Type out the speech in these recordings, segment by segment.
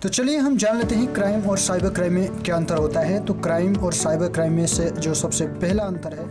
तो चलिए हम जान लेते हैं क्राइम और साइबर क्राइम में क्या अंतर होता है। तो क्राइम और साइबर क्राइम में से जो सबसे पहला अंतर है।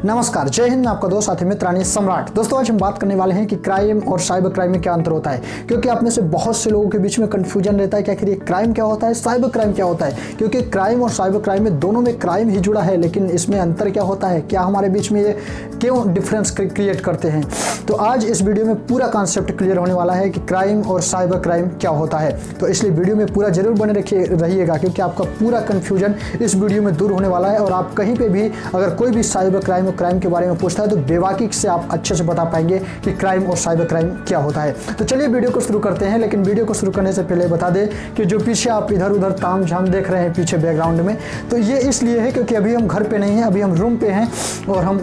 नमस्कार, जय हिंद। आपका दोस्त साथी मित्र रानी सम्राट। दोस्तों, आज हम बात करने वाले हैं कि क्राइम और साइबर क्राइम में क्या अंतर होता है, क्योंकि आप में से बहुत से लोगों के बीच में कंफ्यूजन रहता है कि आखिर ये क्राइम क्या होता है, साइबर क्राइम क्या होता है। क्योंकि क्राइम और साइबर क्राइम में दोनों में क्राइम ही जुड़ा है, लेकिन इसमें अंतर क्या होता है, क्या हमारे बीच में ये क्यों डिफरेंस क्रिएट करते हैं। तो आज इस वीडियो में पूरा कॉन्सेप्ट क्लियर होने वाला है कि क्राइम और साइबर क्राइम क्या होता है। तो इसलिए वीडियो में पूरा जरूर बने रहिएगा, क्योंकि आपका पूरा कंफ्यूजन इस वीडियो में दूर होने वाला है। और आप कहीं पे भी अगर कोई भी साइबर क्राइम और क्राइम के बारे में पूछता है तो बेवाकी से आप अच्छे से बता पाएंगे कि क्राइम और साइबर क्राइम क्या होता है। तो चलिए वीडियो को शुरू करते हैं। लेकिन वीडियो को शुरू करने से पहले बता दें कि जो पीछे आप इधर उधर ताम झाम देख रहे हैं पीछे बैकग्राउंड में, तो ये इसलिए है क्योंकि अभी हम घर पे नहीं हैं, अभी हम रूम पे हैं। और हम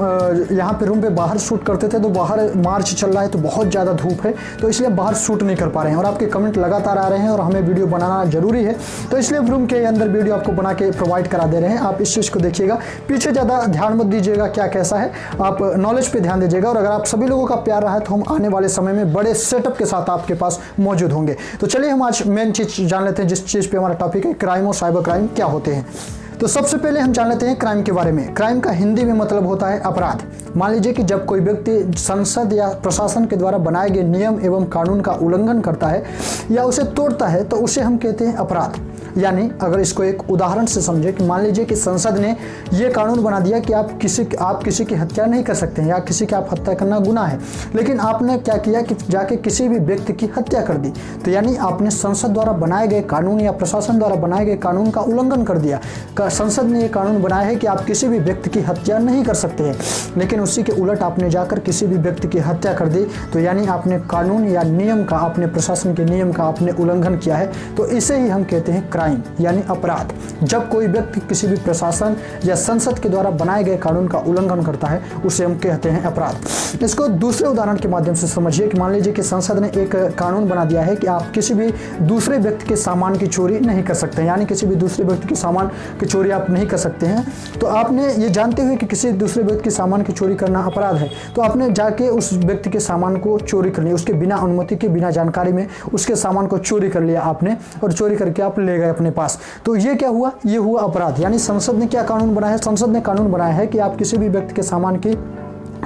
यहाँ पे रूम पे बाहर शूट करते थे, तो बाहर मार्च चल रहा है तो बहुत ज़्यादा धूप है, तो इसलिए बाहर शूट नहीं कर पा रहे हैं। और आपके कमेंट लगातार आ रहे हैं और हमें वीडियो बनाना जरूरी है, तो इसलिए रूम के अंदर वीडियो आपको बना के प्रोवाइड करा दे रहे हैं। आप इस चीज़ को देखिएगा, पीछे ज़्यादा ध्यान मत दीजिएगा क्या कैसा है, आप नॉलेज पे ध्यान दीजिएगा। और अगर आप सभी लोगों का प्यार रहा है तो हम आने वाले समय में बड़े सेटअप के साथ आपके पास मौजूद होंगे। तो चलिए हम आज मेन चीज़ जान लेते हैं, जिस चीज़ पे हमारा टॉपिक है क्राइम और साइबर क्राइम क्या होते हैं। तो सबसे पहले हम जान लेते हैं क्राइम के बारे में। क्राइम का हिंदी में मतलब होता है अपराध। मान लीजिए कि जब कोई व्यक्ति संसद या प्रशासन के द्वारा बनाए गए नियम एवं कानून का उल्लंघन करता है या उसे तोड़ता है तो उसे हम कहते हैं अपराध। यानी अगर इसको एक उदाहरण से समझे कि मान लीजिए कि संसद ने ये कानून बना दिया कि आप किसी की हत्या नहीं कर सकते हैं या किसी की आप हत्या करना गुनाह है, लेकिन आपने क्या किया कि जाके किसी भी व्यक्ति की हत्या कर दी, तो यानी आपने संसद द्वारा बनाए गए कानून या प्रशासन द्वारा बनाए गए कानून का उल्लंघन कर दिया। संसद ने ये कानून बनाया है कि आप किसी भी व्यक्ति की हत्या नहीं कर सकते हैं, लेकिन उसी के उलट आपने जाकर किसी भी व्यक्ति की हत्या कर दी, तो यानी आपने कानून या नियम का, आपने प्रशासन के नियम का आपने उल्लंघन किया है। तो इसे ही हम कहते हैं क्राइम यानी अपराध। जब कोई व्यक्ति किसी भी प्रशासन या संसद के द्वारा बनाए गए कानून का उल्लंघन करता है उसे हम कहते हैं अपराध। इसको दूसरे उदाहरण के माध्यम से समझिए कि मान लीजिए कि संसद ने एक कानून बना दिया है कि आप किसी भी दूसरे व्यक्ति के सामान की चोरी नहीं कर सकते हैं, यानी किसी भी दूसरे व्यक्ति के सामान की चोरी आप नहीं कर सकते हैं। तो आपने ये जानते हुए कि किसी दूसरे व्यक्ति के सामान की चोरी करना अपराध है, तो आपने जाके उस व्यक्ति के सामान को चोरी कर लिया, उसके बिना अनुमति के, बिना जानकारी में उसके सामान को चोरी कर लिया आपने, और चोरी करके आप ले गए अपने पास। तो ये क्या हुआ, ये हुआ अपराध। यानी संसद ने क्या कानून बनाया है, संसद ने कानून बनाया है कि आप किसी भी व्यक्ति के सामान की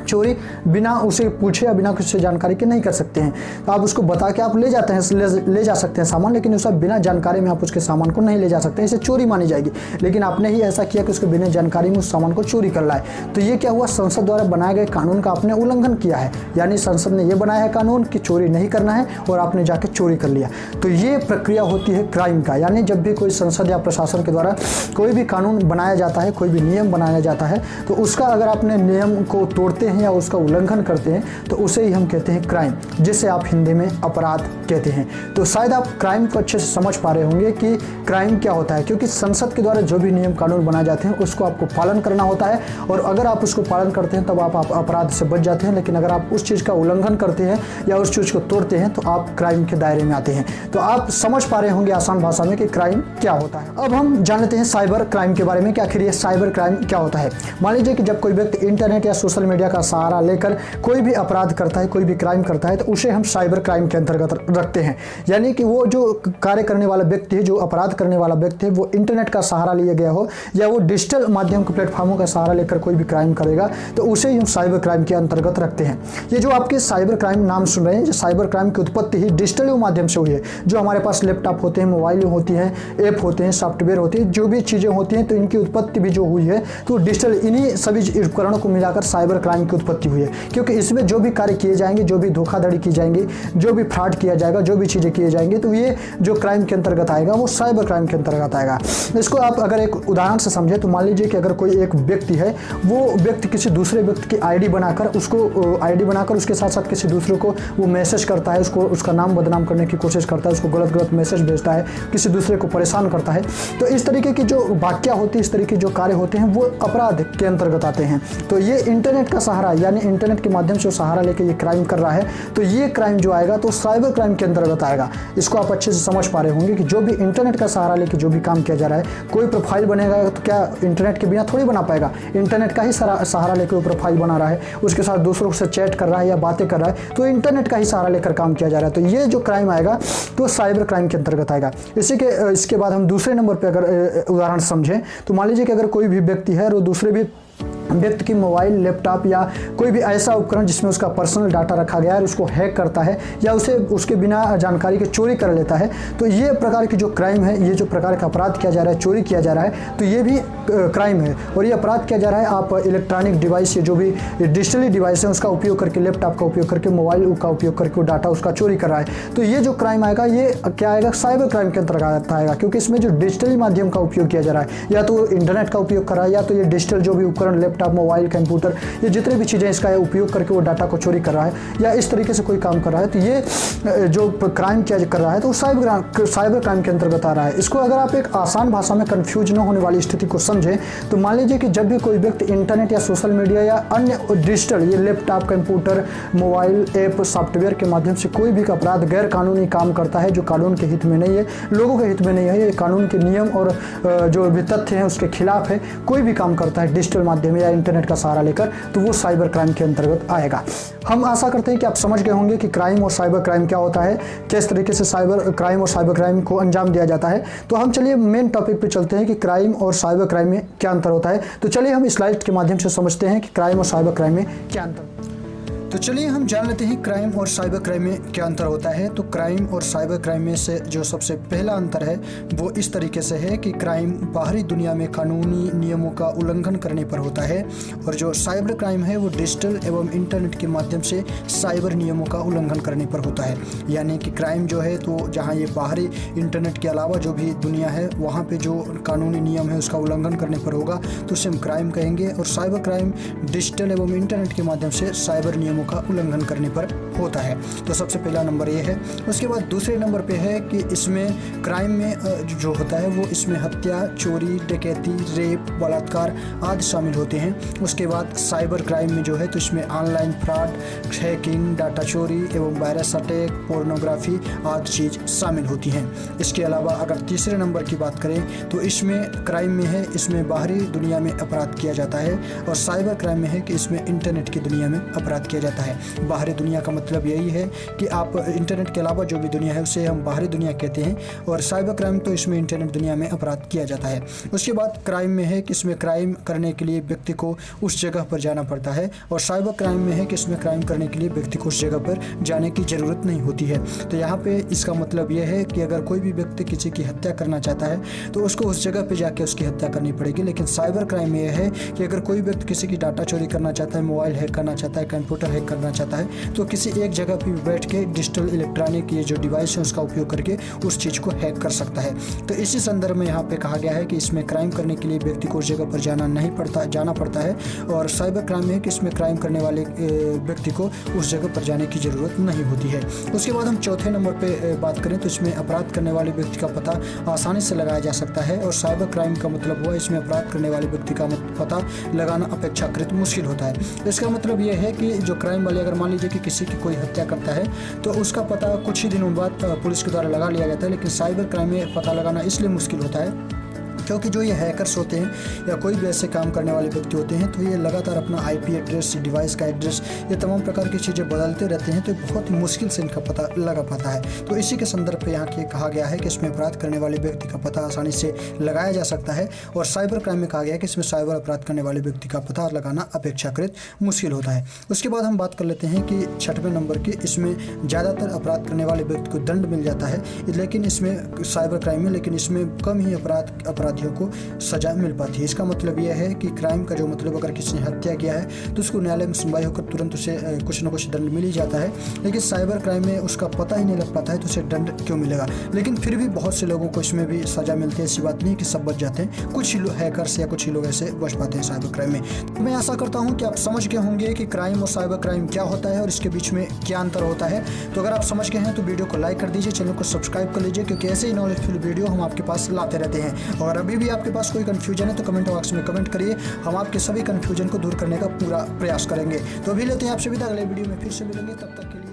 चोरी बिना उसे पूछे या बिना किसी जानकारी के नहीं कर सकते हैं। तो आप उसको बता के आप ले जाते हैं, ले जा सकते हैं सामान, लेकिन उसका बिना जानकारी में आप उसके सामान को नहीं ले जा सकते, इसे चोरी मानी जाएगी। लेकिन आपने ही ऐसा किया कि उसके बिना जानकारी में उस सामान को चोरी कर लाए, तो ये क्या हुआ, संसद द्वारा बनाए गए कानून का आपने उल्लंघन किया है। यानी संसद ने यह बनाया है कानून कि चोरी नहीं करना है और आपने जाके चोरी कर लिया। तो ये प्रक्रिया होती है क्राइम का। यानी जब भी कोई संसद या प्रशासन के द्वारा कोई भी कानून बनाया जाता है, कोई भी नियम बनाया जाता है, तो उसका अगर आपने नियम को तोड़ते हैं या उसका उल्लंघन करते हैं तो उसे ही हम कहते हैं क्राइम, जिसे आप हिंदी में अपराध कहते हैं। तो शायद आप क्राइम को अच्छे से समझ पा रहे होंगे कि क्राइम क्या होता है, क्योंकि संसद के द्वारा जो भी नियम कानून बनाए जाते हैं उसको आपको पालन करना होता है, और अगर आप उसको पालन करते हैं तब आप अपराध से बच जाते हैं। लेकिन अगर आप उस चीज़ का उल्लंघन करते हैं या उस चीज़ को तोड़ते हैं तो आप क्राइम के दायरे में आते हैं। तो आप समझ पा रहे होंगे आसान भाषा में कि क्राइम क्या होता है। अब हम जान लेते हैं साइबर क्राइम के बारे में कि आखिर ये साइबर क्राइम क्या होता है। मान लीजिए कि जब कोई व्यक्ति इंटरनेट या सोशल मीडिया का सहारा लेकर कोई भी अपराध करता है, कोई भी क्राइम करता है, तो उसे हम साइबर क्राइम के अंतर्गत रखते हैं। यानी कि वो जो कार्य करने वाला व्यक्ति है, जो अपराध करने वाला व्यक्ति है, वो इंटरनेट का सहारा लिया गया हो या वो डिजिटल माध्यम के प्लेटफॉर्मों का सहारा लेकर कोई भी क्राइम करेगा, तो उसे ही हम साइबर क्राइम के अंतर्गत रखते हैं। ये जो आपके साइबर क्राइम नाम सुन रहे हैं, जो साइबर क्राइम की उत्पत्ति ही डिजिटल माध्यम से हुई है। जो हमारे पास लैपटॉप होते हैं, मोबाइल होती हैं, ऐप होते हैं, सॉफ्टवेयर होते हैं, जो भी चीज़ें होती हैं, तो इनकी उत्पत्ति भी जो हुई है तो डिजिटल, इन्हीं सभी उपकरणों को मिलाकर साइबर क्राइम की उत्पत्ति हुई है। क्योंकि इसमें जो भी कार्य किए जाएंगे, जो भी धोखाधड़ी की जाएंगी, जो भी फ्रॉड किया जाएगा, जो भी चीज़ें किए जाएंगे, तो ये जो क्राइम के अंतर्गत आएगा वो साइबर क्राइम के अंतर्गत आएगा। इसको आप अगर एक उदाहरण से समझे तो मान लीजिए कि अगर कोई एक व्यक्ति है, वो व्यक्ति किसी दूसरे व्यक्ति की आईडी बनाकर उसके साथ साथ किसी दूसरे को वो मैसेज करता है, उसका नाम बदनाम करने की कोशिश करता है, उसको गलत मैसेज भेजता है, किसी दूसरे को परेशान करता है। तो इस तरीके की जो वाक्या होती है, इस तरीके जो कार्य होते हैं वो अपराध के अंतर्गत आते हैं। तो ये इंटरनेट का सहारा यानी इंटरनेट के माध्यम से वो सहारा लेके ये क्राइम कर रहा है, तो ये क्राइम जो आएगा तो साइबर क्राइम के अंतर्गत आएगा। इसको आप अच्छे से समझ पा रहे होंगे कि जो भी इंटरनेट का सहारा लेके जो भी काम किया जा रहा है, कोई प्रोफाइल बनेगा तो क्या इंटरनेट के बिना थोड़ी बना पाएगा, इंटरनेट का ही सहारा लेकर वो प्रोफाइल बना रहा है, उसके साथ दूसरों से चैट कर रहा है या बातें कर रहा है, तो इंटरनेट का ही सहारा लेकर काम किया जा रहा है। तो ये जो क्राइम आएगा तो साइबर क्राइम के अंतर्गत आएगा। इसके बाद हम दूसरे नंबर पर अगर उदाहरण समझें तो मान लीजिए कि अगर कोई भी व्यक्ति है और वो दूसरे भी व्यक्ति की मोबाइल, लैपटॉप या कोई भी ऐसा उपकरण जिसमें उसका पर्सनल डाटा रखा गया है और उसको हैक करता है या उसे उसके बिना जानकारी के चोरी कर लेता है, तो ये प्रकार की जो क्राइम है, ये जो प्रकार का अपराध किया जा रहा है, चोरी किया जा रहा है, तो ये भी क्राइम है। और ये अपराध किया जा रहा है आप इलेक्ट्रॉनिक डिवाइस या जो भी डिजिटली डिवाइस है उसका उपयोग करके, लैपटॉप का उपयोग करके, मोबाइल का उपयोग करके वो डाटा उसका चोरी कर रहा है। तो ये जो क्राइम आएगा ये क्या आएगा, साइबर क्राइम के अंतर्गत आएगा, क्योंकि इसमें जो डिजिटली माध्यम का उपयोग किया जा रहा है, या तो इंटरनेट का उपयोग कर रहा है या तो ये डिजिटल जो भी उपकरण, लैपटॉप, मोबाइल, कंप्यूटर, ये जितने भी चीज़ें इसका उपयोग करके वो डाटा को चोरी कर रहा है या इस तरीके से कोई काम कर रहा है, तो ये जो क्राइम किया कर रहा है तो साइबर क्राइम के अंतर्गत आ रहा है। इसको अगर आप एक आसान भाषा में कंफ्यूज न होने वाली स्थिति को समझें तो मान लीजिए कि जब भी कोई व्यक्ति इंटरनेट या सोशल मीडिया या अन्य डिजिटल, ये laptop, computer, mobile, app, software के माध्यम से कोई भी अपराध, गैर कानूनी काम करता है जो कानून के हित में नहीं है, लोगों के हित में नहीं है, ये कानून के नियम और जो भी तथ्य हैं उसके खिलाफ है, कोई भी काम करता है डिजिटल माध्यम या इंटरनेट का सहारा लेकर, तो वो साइबर क्राइम के अंतर्गत आएगा। हम आशा करते हैं कि आप समझ गए होंगे कि क्राइम और साइबर क्राइम क्या होता है, किस तरीके से साइबर क्राइम और साइबर क्राइम को अंजाम दिया जाता है। तो हम चलिए मेन टॉपिक पे चलते हैं कि क्राइम और साइबर क्राइम में क्या अंतर होता है। तो चलिए हम स्लाइड के माध्यम से समझते हैं कि क्राइम और साइबर क्राइम में क्या अंतर। तो चलिए हम जान लेते हैं क्राइम और साइबर क्राइम में क्या अंतर होता है। तो क्राइम और साइबर क्राइम में से जो सबसे पहला अंतर है वो इस तरीके से है कि क्राइम बाहरी दुनिया में कानूनी नियमों का उल्लंघन करने पर होता है और जो साइबर क्राइम है वो डिजिटल एवं इंटरनेट के माध्यम से साइबर नियमों का उल्लंघन करने पर होता है। यानी कि क्राइम जो है तो जहाँ ये बाहरी इंटरनेट के अलावा जो भी दुनिया है वहाँ पे जो कानूनी नियम है उसका उल्लंघन करने पर होगा तो उसे हम क्राइम कहेंगे, और साइबर क्राइम डिजिटल एवं इंटरनेट के माध्यम से साइबर नियमों का उल्लंघन करने पर होता है। तो सबसे पहला नंबर ये है। उसके बाद दूसरे नंबर पे है कि इसमें क्राइम में जो होता है वो इसमें हत्या, चोरी, डकैती, रेप, बलात्कार आदि शामिल होते हैं। उसके बाद साइबर क्राइम में जो है तो इसमें ऑनलाइन फ्रॉड, हैकिंग, डाटा चोरी एवं वायरस अटैक, पोर्नोग्राफी आदि चीज़ शामिल होती हैं। इसके अलावा अगर तीसरे नंबर की बात करें तो इसमें क्राइम में है इसमें बाहरी दुनिया में अपराध किया जाता है, और साइबर क्राइम में है कि इसमें इंटरनेट की दुनिया में अपराध किया जाता है। बाहरी दुनिया का मतलब यही है कि आप इंटरनेट के अलावा जो भी दुनिया है उसे हम बाहरी दुनिया कहते हैं, और साइबर क्राइम तो इसमें इंटरनेट दुनिया में अपराध किया जाता है। उसके बाद क्राइम में है कि इसमें क्राइम करने के लिए व्यक्ति को उस जगह पर जाना पड़ता है, और साइबर क्राइम में है कि इसमें क्राइम करने के लिए व्यक्ति को उस जगह पर जाने की ज़रूरत नहीं होती है। तो यहाँ पे इसका मतलब यह है कि अगर कोई भी व्यक्ति किसी की हत्या करना चाहता है तो उसको उस जगह पर जाके उसकी हत्या करनी पड़ेगी। लेकिन साइबर क्राइम में यह है कि अगर कोई व्यक्ति किसी की डाटा चोरी करना चाहता है, मोबाइल हैक करना चाहता है, कंप्यूटर हैक करना चाहता है, तो किसी एक जगह पर बैठ के डिजिटल इलेक्ट्रॉनिक ये जो डिवाइस है उसका उपयोग करके उस चीज़ को हैक कर सकता है। तो इसी संदर्भ में यहाँ पे कहा गया है कि इसमें क्राइम करने के लिए व्यक्ति को उस जगह पर जाना पड़ता है, और साइबर क्राइम में कि इसमें क्राइम करने वाले व्यक्ति को उस जगह पर जाने की ज़रूरत नहीं होती है। उसके बाद हम चौथे नंबर पे बात करें तो इसमें अपराध करने वाले व्यक्ति का पता आसानी से लगाया जा सकता है, और साइबर क्राइम का मतलब हुआ इसमें अपराध करने वाले व्यक्ति का पता लगाना अपेक्षाकृत मुश्किल होता है। इसका मतलब यह है कि जो क्राइम वाले अगर मान लीजिए कि किसी की कोई हत्या करता है तो उसका पता कुछ ही दिनों बाद पुलिस के द्वारा लगा लिया जाता है, लेकिन साइबर क्राइम में पता लगाना इसलिए मुश्किल होता है क्योंकि जो ये हैकर्स होते हैं या कोई भी ऐसे काम करने वाले व्यक्ति होते हैं तो ये लगातार अपना आईपी एड्रेस, डिवाइस का एड्रेस, ये तमाम प्रकार की चीज़ें बदलते रहते हैं, तो बहुत ही मुश्किल से इनका पता लगा पाता है। तो इसी के संदर्भ पे यहाँ के कहा गया है कि इसमें अपराध करने वाले व्यक्ति का पता आसानी से लगाया जा सकता है, और साइबर क्राइम में कहा गया है कि इसमें साइबर अपराध करने वाले व्यक्ति का पता लगाना अपेक्षाकृत मुश्किल होता है। उसके बाद हम बात कर लेते हैं कि छठवें नंबर की, इसमें ज़्यादातर अपराध करने वाले व्यक्ति को दंड मिल जाता है, लेकिन इसमें साइबर क्राइम में लेकिन इसमें कम ही अपराधियों को सजा मिल पाती है। इसका मतलब यह है कि क्राइम का जो मतलब अगर किसी ने हत्या किया है तो उसको न्यायालय में सुनवाई होकर तुरंत उसे कुछ न कुछ दंड मिल ही जाता है, लेकिन साइबर क्राइम में उसका पता ही नहीं लग पाता है तो उसे दंड क्यों मिलेगा। लेकिन फिर भी बहुत से लोगों को इसमें भी सजा मिलती है, ऐसी बात नहीं कि सब बच जाते हैं, कुछ ही हैकर्स या कुछ ही लोग ऐसे बच पाते हैं साइबर क्राइम में। तो मैं आशा करता हूँ कि आप समझ गए होंगे कि क्राइम और साइबर क्राइम क्या होता है और इसके बीच में क्या अंतर होता है। तो अगर आप समझ गए हैं तो वीडियो को लाइक कर दीजिए, चैनल को सब्सक्राइब कर लीजिए, क्योंकि ऐसे ही नॉलेजफुल वीडियो हम आपके पास लाते रहते हैं। और अभी भी आपके पास कोई कन्फ्यूजन है तो कमेंट बॉक्स में कमेंट करिए, हम आपके सभी कन्फ्यूजन को दूर करने का पूरा प्रयास करेंगे। तो अभी लेते हैं आपसे विदा, अगले वीडियो में फिर से मिलेंगे, तब तक के लिए।